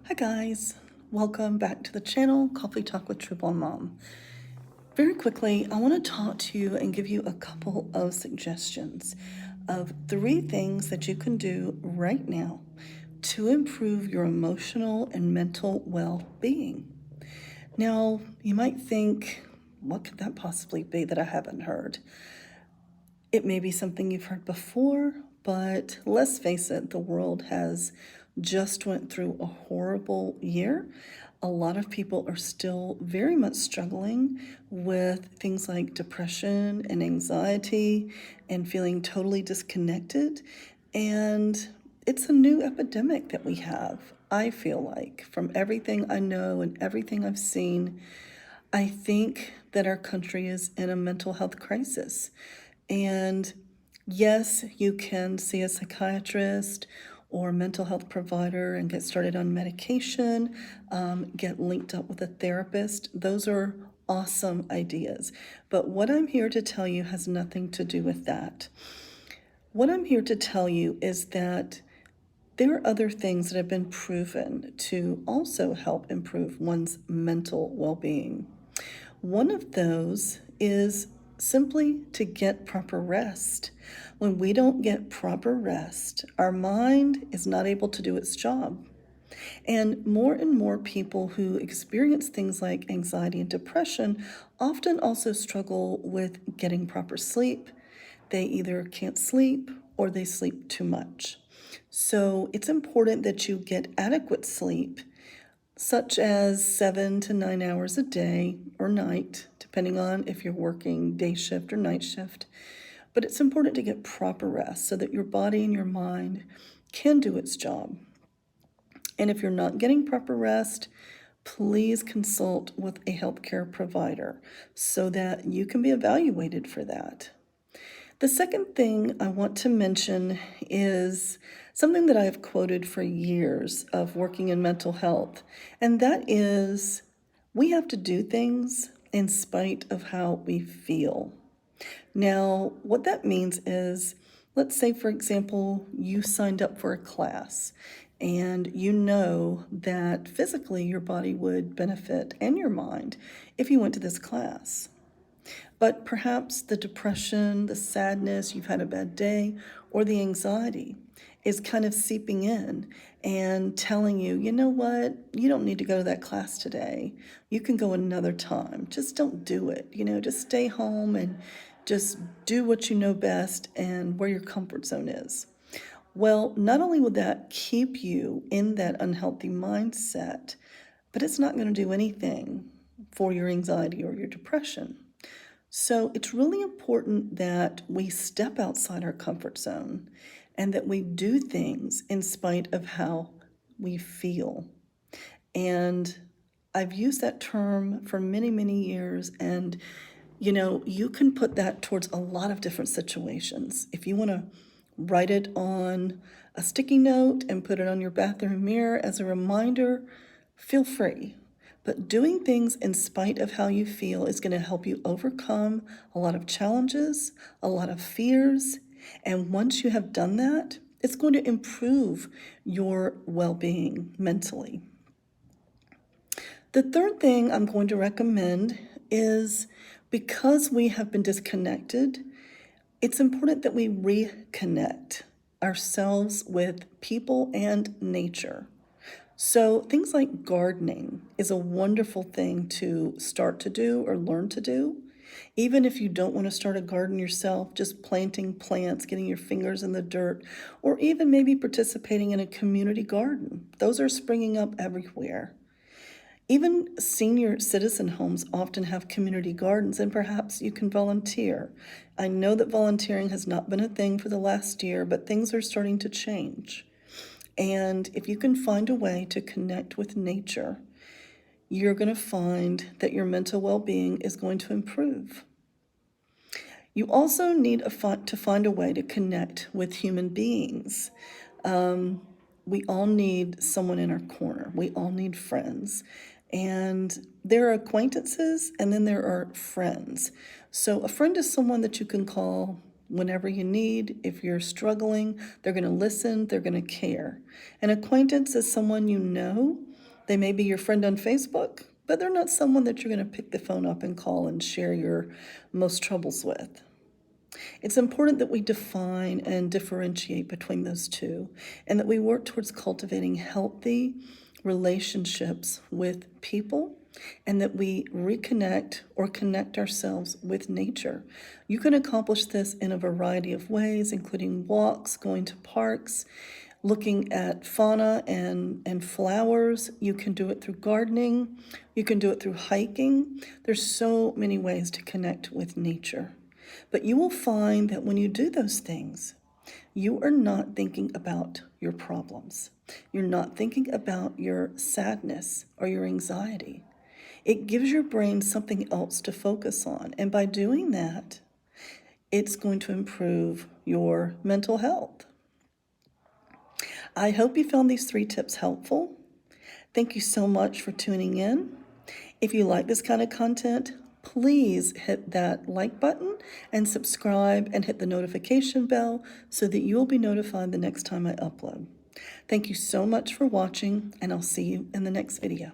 Hi guys, welcome back to the channel, Coffee Talk with True Blonde Mom. Very quickly, I want to talk to you and give you a couple of suggestions of 3 things that you can do right now to improve your emotional and mental well-being. Now, you might think, what could that possibly be that I haven't heard? It may be something you've heard before, but let's face it, the world has just went through a horrible year. A lot of people are still very much struggling with things like depression and anxiety and feeling totally disconnected. And it's a new epidemic that we have, I feel like, from everything I know and everything I've seen. I think that our country is in a mental health crisis. And yes, you can see a psychiatrist or mental health provider and get started on medication, get linked up with a therapist. Those are awesome ideas. But what I'm here to tell you has nothing to do with that. What I'm here to tell you is that there are other things that have been proven to also help improve one's mental well being. One of those is simply to get proper rest. When we don't get proper rest, our mind is not able to do its job. And more people who experience things like anxiety and depression often also struggle with getting proper sleep. They either can't sleep or they sleep too much. So it's important that you get adequate sleep, such as 7 to 9 hours a day or night, depending on if you're working day shift or night shift. But it's important to get proper rest so that your body and your mind can do its job. And if you're not getting proper rest, please consult with a healthcare provider so that you can be evaluated for that. The second thing I want to mention is something that I've quoted for years of working in mental health, and that is we have to do things in spite of how we feel. Now, what that means is, let's say, for example, you signed up for a class and you know that physically your body would benefit and your mind if you went to this class. But perhaps the depression, the sadness, you've had a bad day, or the anxiety is kind of seeping in and telling you, you know what, you don't need to go to that class today. You can go another time. Just don't do it. Just stay home and just do what you know best and where your comfort zone is. Well, not only will that keep you in that unhealthy mindset, but it's not going to do anything for your anxiety or your depression. So it's really important that we step outside our comfort zone and that we do things in spite of how we feel. And I've used that term for many years. And, you can put that towards a lot of different situations. If you want to write it on a sticky note and put it on your bathroom mirror as a reminder, feel free. But doing things in spite of how you feel is going to help you overcome a lot of challenges, a lot of fears. And once you have done that, it's going to improve your well-being mentally. The third thing I'm going to recommend is because we have been disconnected, it's important that we reconnect ourselves with people and nature. So things like gardening is a wonderful thing to start to do or learn to do. Even if you don't want to start a garden yourself, just planting plants, getting your fingers in the dirt, or even maybe participating in a community garden. Those are springing up everywhere. Even senior citizen homes often have community gardens, and perhaps you can volunteer. I know that volunteering has not been a thing for the last year, but things are starting to change. And if you can find a way to connect with nature, you're going to find that your mental well-being is going to improve. You also need to find a way to connect with human beings. We all need someone in our corner. We all need friends. And there are acquaintances and then there are friends. So a friend is someone that you can call whenever you need. If you're struggling, they're going to listen, they're going to care. An acquaintance is someone you know They may be your friend on Facebook, but they're not someone that you're going to pick the phone up and call and share your most troubles with. It's important that we define and differentiate between those two, and that we work towards cultivating healthy relationships with people, and that we reconnect or connect ourselves with nature. You can accomplish this in a variety of ways, including walks, going to parks, looking at fauna and flowers. You can do it through gardening. You can do it through hiking. There's so many ways to connect with nature. But you will find that when you do those things, you are not thinking about your problems. You're not thinking about your sadness or your anxiety. It gives your brain something else to focus on. And by doing that, it's going to improve your mental health. I hope you found these 3 tips helpful. Thank you so much for tuning in. If you like this kind of content, please hit that like button and subscribe and hit the notification bell so that you'll be notified the next time I upload. Thank you so much for watching, and I'll see you in the next video.